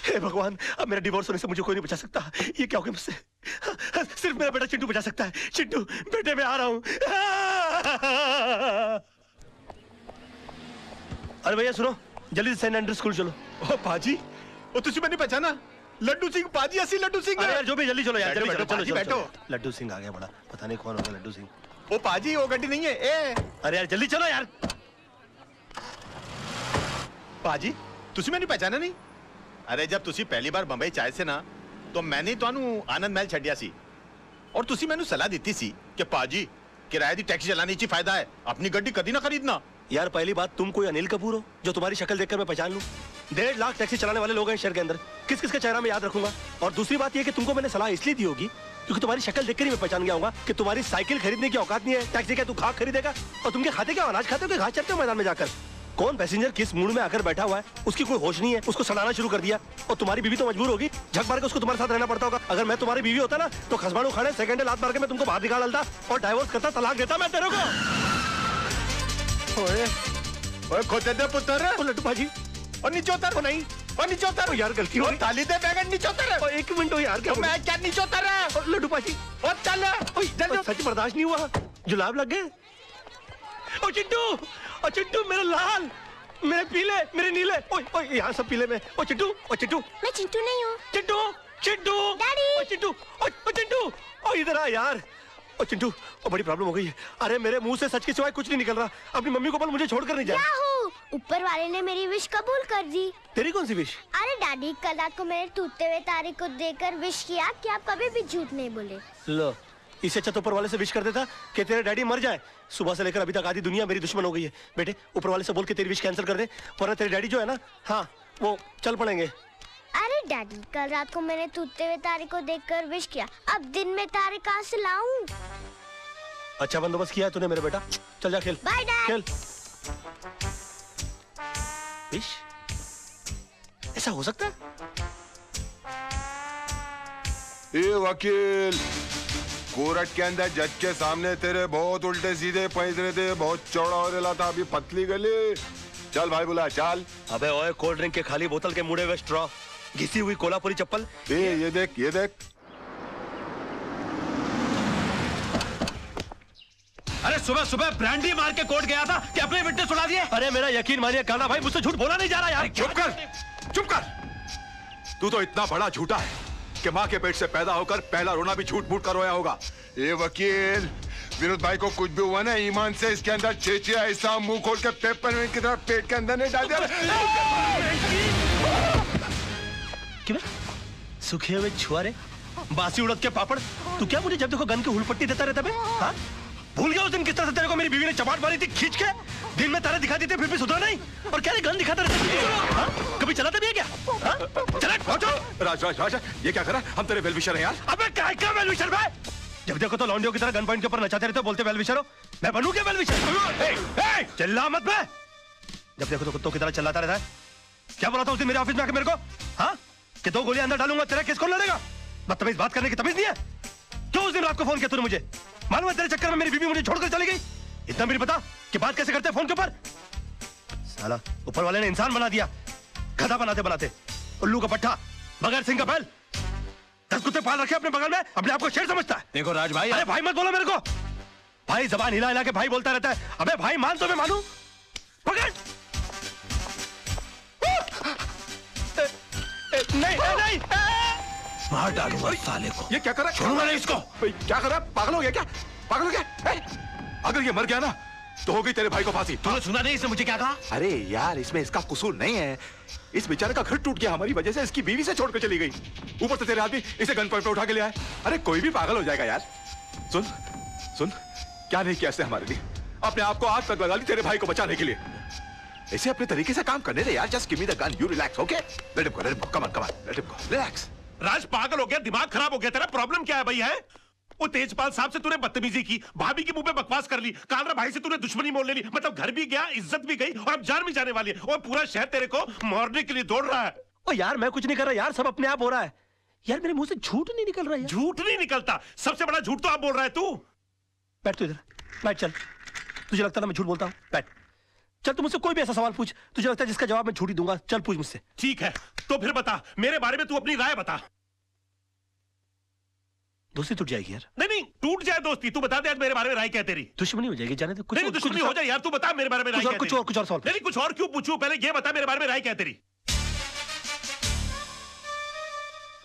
हे भगवान, अब मेरा डिवोर्स होने से मुझे कोई नहीं बचा सकता। ये क्या हो गया मुझसे? सिर्फ मेरा बेटा चिंटू बचा सकता है। चिंटू बेटे, मैं आ रहा हूं। अरे भैया सुनो, जल्दी से सेंट एंड्रयूज स्कूल चलो। ओ पाजी, ओ तुझे मैंने पहचाना? लड्डू सिंह पाजी, असली लड्डू सिंह। अरे यार जो भी, जल्दी चलो यार, जल्दी चलो। चलो बैठो। लड्डू सिंह आ गया बड़ा, पता नहीं कौन होगा लड्डू सिंह। ओ पाजी, वो गड्डी नहीं है। ए अरे यार जल्दी चलो यार। पाजी, तुझे मैंने पहचाना नहीं? अरे जब तुसी पहली बार बंबई चाहे से ना, तो मैंने तो आनंद महल छड़िया सी, और तुसी मैंने सलाह दी सी कि पाजी किराए दी टैक्सी चलाने ची फायदा है, अपनी गड्डी कभी ना खरीदना। यार पहली बात, तुम कोई अनिल कपूर हो जो तुम्हारी शक्ल देखकर मैं पहचान लूं? 1.5 लाख टैक्सी चलाने वाले लोग हैं शहर के अंदर, किस किस का चेहरा मैं याद रखूंगा? और दूसरी बात यह कि तुमको मैंने सलाह इसलिए दी होगी क्योंकि तुम्हारी शक्ल देखकर ही मैं पहचान गया हूंगा कि तुम्हारी साइकिल खरीदने की औकात नहीं है। टैक्सी क्या तू घास खरीदेगा? और तुम क्या खाते, क्या अनाज खाते हो कि घास चरते हो मैदान में जाकर? कौन पैसेंजर किस मूड में आकर बैठा हुआ है, उसकी कोई होश नहीं है, उसको सड़ाना शुरू कर दिया। और तुम्हारी बीवी तो मजबूर होगी, झक मार के उसको तुम्हारे साथ रहना पड़ता होगा। अगर मैं तुम्हारी बीवी होता ना तो खसबाड़ू खाने सेकंड लात मार के मैं तुमको बाहर निकाल डालता और डाइवोर्स करता, तलाक देता मैं तेरे को। ओए ओए खोते दे पुत्र, लड्डू भाजी, और नीचे उतर। नहीं, और नीचे उतर यार, गलती हो गई। थाली दे बैगन, नीचे उतर। एक मिनट हो यार, क्या मैं क्या नीचे उतर? लड्डू भाजी, और चल जल्दी। सच बर्दाश्त नहीं हुआ, जुलाब लग गए। ओ चिंटू, ओ चिंटू, मेरे लाल, मेरे पीले, मेरे नीले, ओए ओए यहाँ सब पीले में। ओ चिंटू, ओ चिंटू। मैं चिंटू नहीं हूँ। चिंटू, चिंटू, डैडी। ओ चिंटू, ओ चिंटू, ओ इधर आ यार। ओ चिंटू, ओ बड़ी प्रॉब्लम हो गई है। अरे मेरे मुंह से सच के सिवाय कुछ नहीं निकल रहा। अपनी मम्मी को बोल मुझे छोड़कर नहीं जाए। क्या हो? ऊपर वाले ने मेरी विश कबूल कर दी। तेरी कौन सी विश? अरे डैडी, कल रात को मैंने टूटते हुए तारे को देखकर विश किया कि आप कभी भी झूठ नहीं बोले। लो, इससे अच्छा तो ऊपर वाले से विश कर देता कि तेरे डैडी मर जाए। सुबह से लेकर अभी तक आधी दुनिया मेरी दुश्मन हो गई है। बेटे ऊपर वाले से बोल के तेरी विश कैंसिल कर दे, वरना तेरे डैडी जो है ना, हाँ वो चल पड़ेंगे। अरे डैडी, कल रात को मैंने टूटते हुए तारे को देखकर विश किया, अब दिन में तारे कहाँ से लाऊं? अच्छा बंदोबस्त किया है तूने मेरे बेटा, चल जा खेल। Bye dad. खेल। विश? ऐसा हो सकता है? ए वकील, कोर्ट के अंदर जज के सामने तेरे बहुत उल्टे सीधे पैंतरे थे, बहुत चौड़ा हो रहा था, अभी पतली गली। चल भाई बुला, चल। अबे ओए, कोल्ड ड्रिंक के खाली बोतल के मुड़े हुए स्ट्रॉ, घिसी हुई कोल्हापुरी चप्पल। ये देख, ये देख। अरे सुबह सुबह ब्रांडी मार के कोर्ट गया था कि अपने विटनेस उड़ा दिए। अरे मेरा यकीन मानिए काना भाई, मुझसे झूठ बोला नहीं जा रहा यार। चुप कर, चुप कर। तू तो इतना बड़ा झूठा है कि माँ के पेट से पैदा होकर पहला रोना भी झूठ मूठ कर रोया होगा। ये वकील, विनोद भाई को कुछ भी हुआ ना, ईमान से इसके अंदर छेचिया ऐसा मुंह खोल के पेपर में की तरह पेट के अंदर नहीं डाल दिया। क्यों? सूखे हुए छुआरे, बासी उड़द के पापड़, तू क्या मुझे जब देखो गन की हुलपट्टी देता रहता बे? हाँ? भूल गया उस दिन किस तरह से तेरे को मेरी बीवी ने चपाट मारी थी खींच के? दिन में तारे दिखा देते फिर भी सुधरा नहीं, और क्या गन दिखाता रहता? हाँ? कभी चलाता भी है क्या? हाँ? चला पहुंचो। राज राज राज, ये क्या करा? हम तेरे वेलविशर हैं यार। अबे क्या वेलविशर भाई? जब देखो तो लौंडियों की तरह गन पॉइंट के ऊपर नचाते रहते हो, बोलते वेलविशर हो। मैं बनूं क्या वेलविशर? चिल्ला मत बे। जब देखो तो कुत्तों की तरह चिल्लाता रहता है। क्या बोला था उस दिन मेरे ऑफिस में आके मेरे को? हाँ? कि 2 गोलियां अंदर डालूंगा, तेरा केस कौन लड़ेगा? बदतमीज बात करने की तमीज नहीं है? क्यों उस दिन रात को फोन किया तूने मुझे? मालूम है तेरे चक्कर में मेरी बीवी मुझे छोड़कर चली गई। इतना भी नहीं पता कि बात कैसे करते फोन के ऊपर? साला ऊपर वाले ने इंसान बना दिया, गधा बनाते बनाते। उल्लू का पट्टा, बगैर सिंह का बैल। 10 कुत्ते पाल रखे अपने बगल में, अपने आप को शेर समझता है। देखो राज भाई, अरे भाई मत बोलो मेरे को। भाई जबान हिला हिला के भाई बोलता रहता है। अबे भाई मान तो मैं मानू। पकड़। नहीं नहीं, मार डालूंगा साले को। ये क्या कर रहा है? छोड़ूंगा नहीं इसको। क्या कर रहा है? पागल हो गया क्या? पागल हो गया? अगर ये मर गया ना तो हो गई तेरे भाई को फांसी। तूने सुना नहीं इसने मुझे क्या कहा? अरे यार, इसमें इसका कसूर नहीं है। इस बेचारे का घर टूट गया हमारी वजह से, इसकी बीवी से छोड़कर चली गई। ऊपर से तेरे आदमी इसे गन पॉइंट पे उठा के ले आए। अरे कोई भी पागल हो जाएगा यार। सुन सुन, क्या नहीं किया इसने हमारे लिए? अपने आप को आग तक लगा ली तेरे भाई को बचाने के लिए। इसे अपने तरीके से काम करने दे यार। Just give me the gun, you relax, okay? Let him go, come on, let him go, relax. Raj पागल हो गया, दिमाग खराब हो गया तेरा? प्रॉब्लम क्या है भाई? है वो तेजपाल साहब से तूने बदतमीजी की, भाभी के मुंह पे बकवास कर ली, कालरा भाई से तूने दुश्मनी मोल ले ली, मतलब घर भी गया, इज्जत भी गई, और अब जान भी जाने वाली है। और पूरा शहर तेरे को मारने के लिए दौड़ रहा है। ओ यार मैं कुछ नहीं कर रहा यार, सब अपने आप हो रहा है यार। मेरे मुंह से झूठ नहीं निकल रहा है। झूठ नहीं निकलता, सबसे बड़ा झूठ तो आप बोल रहा है तू। बैठ तू इधर, बैठ। चल, तुझे लगता ना मैं झूठ बोलता हूँ? बैठ। चल तू मुझसे कोई भी ऐसा सवाल पूछ तुझे लगता है जिसका जवाब मैं झूठी दूंगा। चल पूछ मुझसे। ठीक है, तो फिर बता, मेरे बारे में तू अपनी राय बता। दोस्ती टूट जाएगी यार। नहीं, टूट जाए दोस्ती, तू बता दे आज मेरे बारे में राय क्या तेरी। दुश्मनी हो जाएगी, जाने दे। कुछ नहीं, दुश्मनी हो जाए यार, तू बता मेरे बारे में राय क्या तेरी। कुछ और सवाल। नहीं, कुछ और क्यों पूछूं, पहले ये बता मेरे बारे में राय क्या तेरी।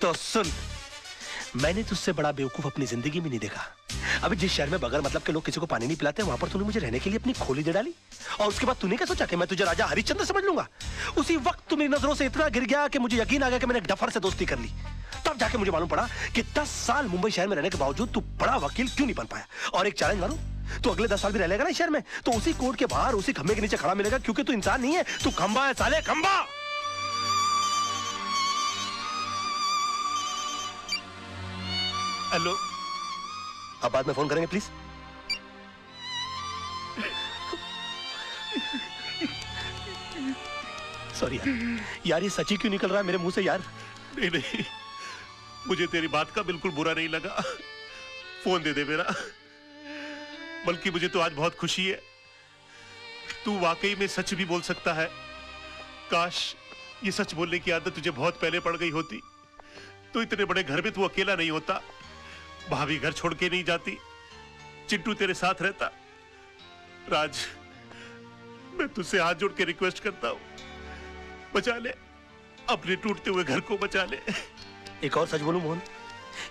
तो सुन, मैंने तुझसे बड़ा बेवकूफ अपनी जिंदगी में नहीं देखा। अभी जिस शहर में बगैर मतलब के लोग किसी को पानी नहीं पिलाते, वहां पर तूने मुझे रहने के लिए अपनी खोली दे डाली, और उसके बाद तूने क्या सोचा कि मैं तुझे राजा हरिश्चंद्र समझ लूंगा। उसी वक्त तू मेरी नजरों से इतना गिर गया कि मुझे यकीन आ गया कि मैंने एक डफर से दोस्ती कर ली। तब जाके मुझे मालूम पड़ा कि 10 साल मुंबई शहर में रहने के बावजूद तू बड़ा वकील क्यों नहीं बन पाया। और एक चैलेंज मारूं, तू अगले 10 साल भी रह लेगा ना शहर में, तो उसी कोर्ट के बाहर उसी खंबे के नीचे खड़ा मिलेगा, क्योंकि तू इंसान नहीं है, तू खंबा है साले, खंबा। हेलो, अब बाद में फोन करेंगे प्लीज। सॉरी यार, ये सच्ची क्यों निकल रहा है मेरे मुंह से यार। नहीं, मुझे तेरी बात का बिल्कुल बुरा नहीं लगा। फोन दे दे मेरा। बल्कि मुझे तो आज बहुत खुशी है, तू वाकई में सच भी बोल सकता है। काश ये सच बोलने की आदत तुझे बहुत पहले पड़ गई होती, तो इतने बड़े घर में तू अकेला नहीं होता, भाभी घर छोड़ के नहीं जाती, चिंटू तेरे साथ रहता। राज, मैं तुझसे हाथ जोड़ के रिक्वेस्ट करता हूं, बचा ले, अपने टूटते हुए घर को बचा ले। एक और सच बोलूं मोहन,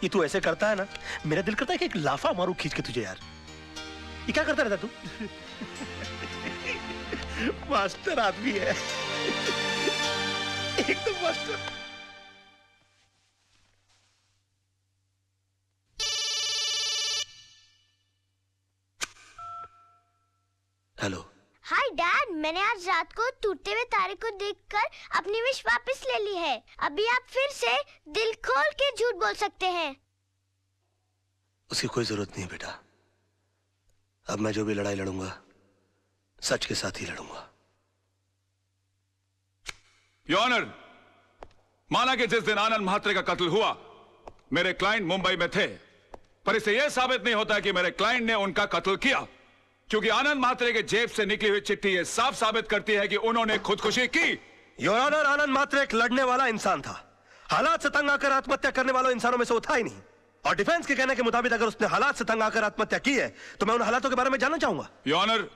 ये तू ऐसे करता है ना, मेरा दिल करता है कि एक लाफा मारूं खींच के तुझे यार। ये क्या करता रहता तू? मास्टर आदमी है, एकदम मास्टर। हेलो। हाय डैड, मैंने आज रात को टूटते हुए तारे को देखकर अपनी विश वापस ले ली है। अभी आप फिर से दिल खोल के झूठ बोल सकते हैं। उसकी कोई जरूरत नहीं है बेटा। अब मैं जो भी लड़ाई लड़ूंगा सच के साथ ही लड़ूंगा। योर ऑनर, माना कि जिस दिन आनंद म्हात्रे का कत्ल हुआ मेरे क्लाइंट मुंबई में थे, पर इससे यह साबित नहीं होता कि मेरे क्लाइंट ने उनका कत्ल किया, क्योंकि आनंद म्हात्रे के जेब से निकली हुई चिट्ठी यह साफ साबित करती है कि उन्होंने खुदकुशी की। योर ऑनर, आनंद म्हात्रे एक लड़ने वाला इंसान था। हालात से तंग आकर आत्महत्या करने वालों इंसानों में से वो था ही नहीं। और डिफेंस के कहने के मुताबिक अगर उसने हालात से तंग आकर आत्महत्या की है, तो मैं उन हालातों के बारे में जानना चाहूंगा। योर ऑनर,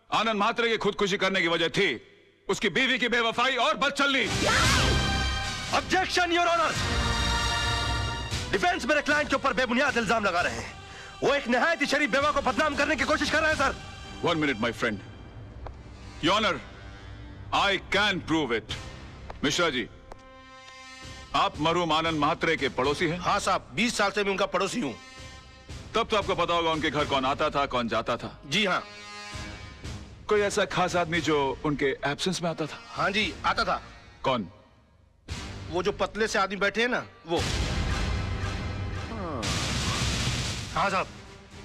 आनंद म्हात्रे की खुदकुशी करने की वजह थी उसकी बीवी की बेवफाई और बदचलनी। Objection your honour. डिफेंस मेरे क्लाइंट के ऊपर बेबुनियाद इल्जाम लगा रहे हैं। वो एक निहायत ही शरीफ बेवा को बदनाम करने की कोशिश कर रहे हैं sir. 1 minute my friend. Your honour, I can prove it. Mishra ji, आप मरहूम आनंद म्हात्रे के पड़ोसी हैं? हाँ साहब, 20 साल से मैं उनका पड़ोसी हूँ। तब तो आपको पता होगा उनके घर कौन आता था कौन जाता था। जी हाँ। कोई ऐसा खास आदमी जो उनके एब्सेंस में आता था? हाँ जी, आता था। कौन? वो जो पतले से आदमी बैठे हैं ना, वो। हाँ साहब,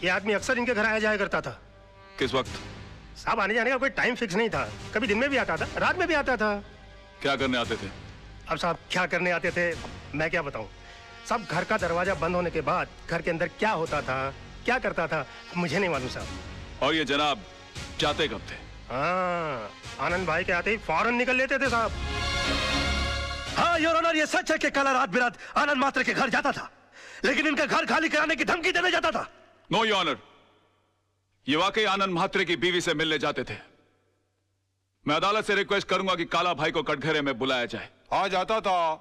ये आदमी अक्सर इनके घर आया जाया करता था। किस वक्त? साहब, आने जाने का कोई टाइम फिक्स नहीं था। कभी दिन में भी आता था, रात में भी आता था। क्या करने आते थे? अब साहब क्या करने आते थे मैं क्या बताऊं। सब घर का दरवाजा बंद होने के बाद घर के अंदर क्या होता था, क्या करता था, मुझे नहीं मालूम साहब। और ये जनाब जाते कब थे? हाँ, आनंद भाई के आते ही फौरन निकल लेते थे साहब। हाँ योर ऑनर, ये सच है कि कल रात बिरात आनंद म्हात्रे के घर जाता था, लेकिन इनका घर खाली कराने की धमकी देने जाता था। नो योर ऑनर, ये वाकई आनंद म्हात्रे की बीवी से मिलने जाते थे। मैं अदालत से रिक्वेस्ट करूंगा कि काला भाई को कटघरे में बुलाया जाए। हाँ जाता था।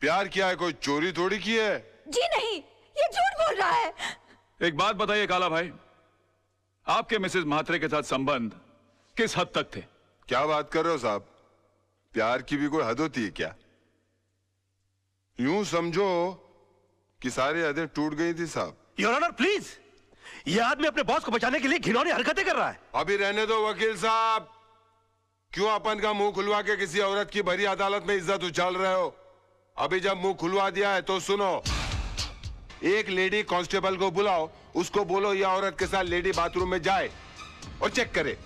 प्यार किया है, कोई चोरी थोड़ी की है। जी नहीं, ये झूठ बोल रहा है। एक बात बताइए काला भाई, आपके मिसेस म्हात्रे के साथ संबंध किस हद तक थे? क्या बात कर रहे हो साहब, प्यार की भी कोई हद होती है क्या? यूं समझो कि सारी हदें टूट गई थी साहब। योर ऑनर प्लीज, ये आदमी अपने बॉस को बचाने के लिए घिनौनी हरकतें कर रहा है। अभी रहने दो वकील साहब, क्यों अपन का मुंह खुलवा के किसी औरत की भरी अदालत में इज्जत उछाल रहे हो? अभी जब मुंह खुलवा दिया है तो सुनो, एक लेडी कांस्टेबल को बुलाओ, उसको बोलो यह औरत के साथ लेडी बाथरूम में जाए और चेक करे।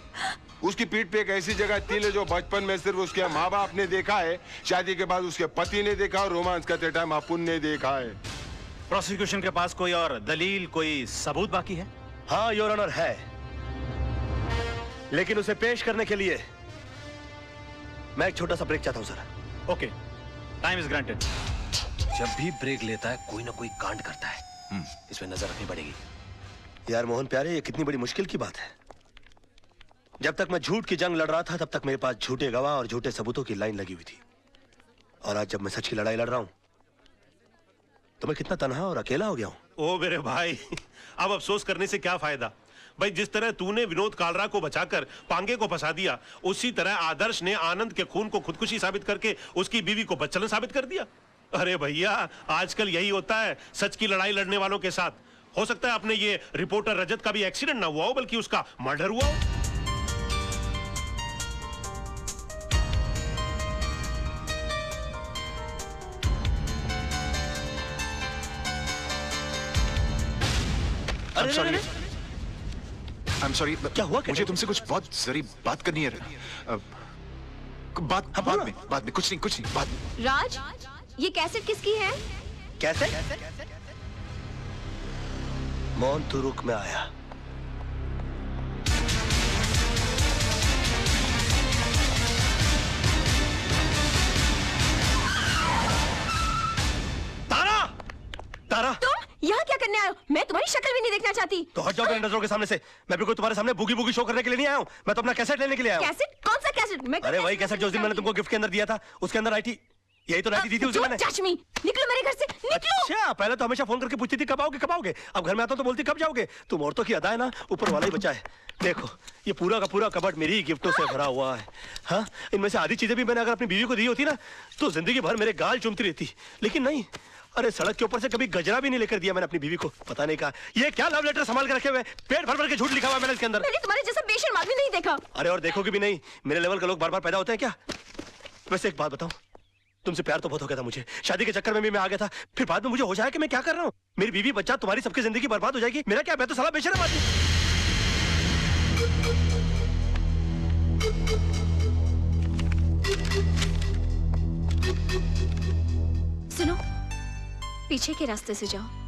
उसकी पीठ पे एक ऐसी जगह तिल है जो बचपन में सिर्फ उसके माँ बाप ने देखा है, शादी के बाद उसके पति ने देखा और रोमांस करते टाइम अपुन ने देखा है। प्रोसिक्यूशन के पास कोई और दलील, कोई सबूत बाकी है? हाँ योर ऑनर है। लेकिन उसे पेश करने के लिए मैं एक छोटा सा ब्रेक चाहता हूं sir. Okay, time is granted. जब भी ब्रेक लेता है कोई ना कोई कांड करता है, इसमें नजर रखनी पड़ेगी। यार मोहन प्यारे, ये कितनी बड़ी मुश्किल की बात है। जब तक मैं झूठ की जंग लड़ रहा था तब तक मेरे पास झूठे गवाह और झूठे सबूतों की लाइन लगी हुई थी, और आज जब मैं सच की लड़ाई लड़ रहा हूं तो मैं कितना तन्हा और अकेला हो गया हूं। ओ मेरे भाई, अब अफसोस करने से क्या फायदा भाई। जिस तरह तूने विनोद कालरा को बचाकर पांगे को फंसा दिया, उसी तरह आदर्श ने आनंद के खून को खुदकुशी साबित करके उसकी बीवी को बच्चन साबित कर दिया। अरे भैया, आजकल यही होता है सच की लड़ाई लड़ने वालों के साथ। हो सकता है अपने ये रिपोर्टर रजत का भी एक्सीडेंट ना हुआ हो, बल्कि उसका मर्डर हुआ हो। I'm sorry. क्या हुआ? मुझे तुमसे कुछ बहुत जरूरी बात करनी है। बाद में कुछ नहीं बाद में। राज, ये कैसेट किसकी है? कैसे? मोहन तू रुक, मैं आया। तारा! तारा! तुम यहाँ क्या करने आए हो? मैं तुम्हारी शक्ल भी नहीं देखना चाहती। तो हट जाओ मेरे नजरों के सामने से। मैं बिल्कुल तुम्हारे सामने बुगी बुगी शो करने के लिए नहीं आया हूँ। मैं तो अपना कैसेट लेने के लिए आया हूँ। कैसेट? कौन सा कैसेट? मैं अरे वही कैसेट जो उस दिन मैंने तुमको गिफ्ट के अंदर दिया था, उसके अंदर आई थी। यही तो नाटी दी थी उसे मैंने। निकलो मेरे घर से, निकलो। अच्छा, पहले तो हमेशा फोन करके पूछती थी कब आओगे कब आओगे। अब घर में आता तो बोलती कब जाओगे। तुम औरतों की अदा है ना, ऊपर वाला ही बचा है। देखो ये पूरा का पूरा कबर्ड मेरी गिफ्टों से भरा हुआ है। हाँ, इनमें से आधी चीजें भी मैंने अगर अपनी बीवी को दी होती ना तो जिंदगी भर मेरे गाल चूमती रहती, लेकिन नहीं। अरे सड़क के ऊपर से कभी गजरा भी नहीं लेकर दिया मैंने अपनी बीवी को। पता नहीं कहा ये क्या लव लेटर संभाल के रखे हुए, पेट भर भर के झूठ लिखा हुआ मैंने इसके अंदर। मैंने तुम्हारे जैसा बेशर्म आदमी नहीं देखा। अरे और देखोगे भी नहीं, मेरे लेवल के लोग बार बार पैदा होते हैं क्या? वैसे एक बात बताऊं, तुमसे प्यार तो बहुत हो गया था मुझे, शादी के चक्कर में भी मैं आ गया था। फिर बाद में मुझे हो जाए कि मैं क्या कर रहा हूँ, मेरी बीवी बच्चा तुम्हारी सबकी जिंदगी बर्बाद हो जाएगी। मेरा क्या, मैं तो साला बेशर्म आदमी। सुनो, पीछे के रास्ते से जाओ।